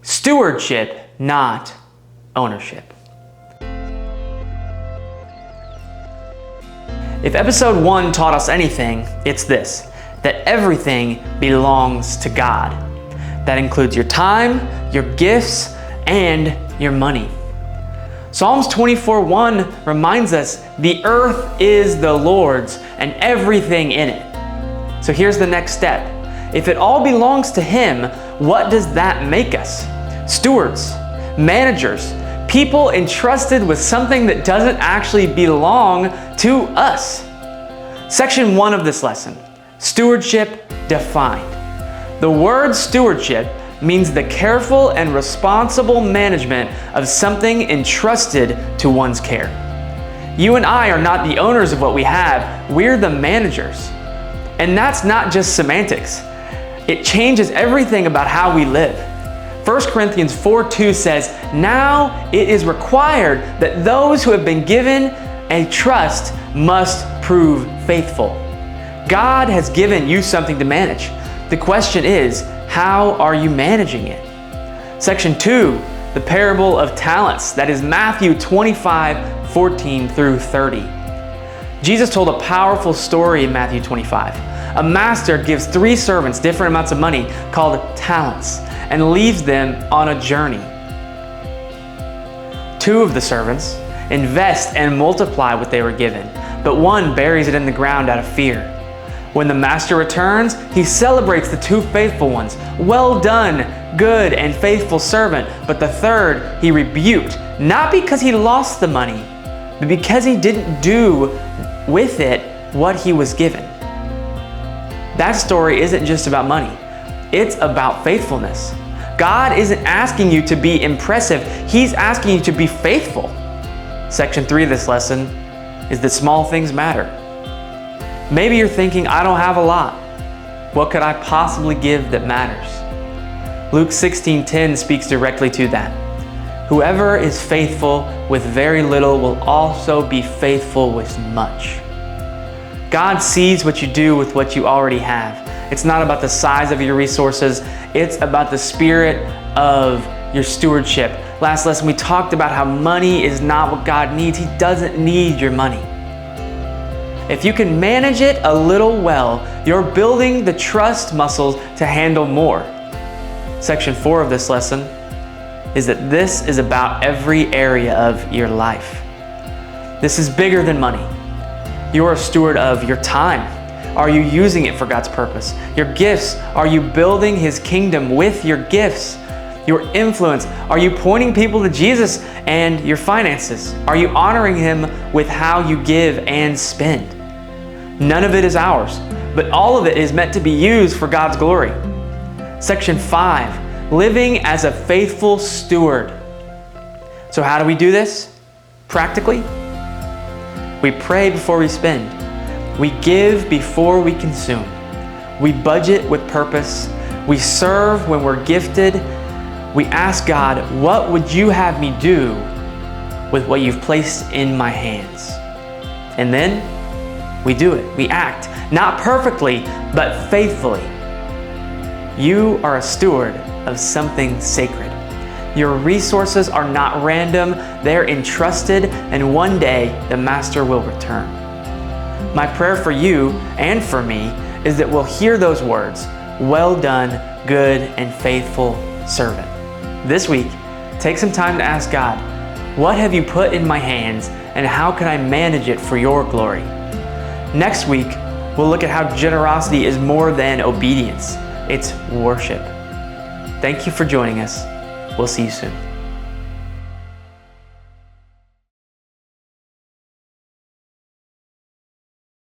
Stewardship, not ownership. If episode 1 taught us anything, it's this: that everything belongs to God. That includes your time, your gifts, and your money. Psalms 24:1 reminds us the earth is the Lord's and everything in it. So here's the next step. If it all belongs to Him, what does that make us? Stewards, managers, people entrusted with something that doesn't actually belong to us. Section 1 of this lesson, stewardship defined. The word stewardship means the careful and responsible management of something entrusted to one's care. You and I are not the owners of what we have, we're the managers. And that's not just semantics. It changes everything about how we live. 1 Corinthians 4:2 says, "Now it is required that those who have been given a trust must prove faithful." God has given you something to manage. The question is, how are you managing it? Section 2, the parable of talents. That is Matthew 25:14 through 30. Jesus told a powerful story in Matthew 25. A master gives 3 servants different amounts of money called talents and leaves them on a journey. 2 of the servants invest and multiply what they were given, but one buries it in the ground out of fear. When the master returns, he celebrates the 2 faithful ones. "Well done, good and faithful servant." But the third he rebuked, not because he lost the money, but because he didn't do with it what he was given. That story isn't just about money. It's about faithfulness. God isn't asking you to be impressive. He's asking you to be faithful. Section 3 of this lesson is that small things matter. Maybe you're thinking, I don't have a lot. What could I possibly give that matters? Luke 16:10 speaks directly to that. Whoever is faithful with very little will also be faithful with much. God sees what you do with what you already have. It's not about the size of your resources. It's about the spirit of your stewardship. Last lesson, we talked about how money is not what God needs. He doesn't need your money. If you can manage it a little well, you're building the trust muscles to handle more. Section 4 of this lesson is that this is about every area of your life. This is bigger than money. You're a steward of your time. Are you using it for God's purpose? Your gifts, are you building His kingdom with your gifts? Your influence, are you pointing people to Jesus? And your finances, are you honoring Him with how you give and spend? None of it is ours, but all of it is meant to be used for God's glory. Section 5, living as a faithful steward. So how do we do this? Practically, we pray before we spend. We give before we consume. We budget with purpose. We serve when we're gifted. We ask God, what would you have me do with what you've placed in my hands? And then we do it. We act, not perfectly, but faithfully. You are a steward of something sacred. Your resources are not random, they're entrusted, and one day the Master will return. My prayer for you and for me is that we'll hear those words, "Well done, good and faithful servant." This week, take some time to ask God, what have you put in my hands and how can I manage it for your glory? Next week, we'll look at how generosity is more than obedience. It's worship. Thank you for joining us. We'll see you soon.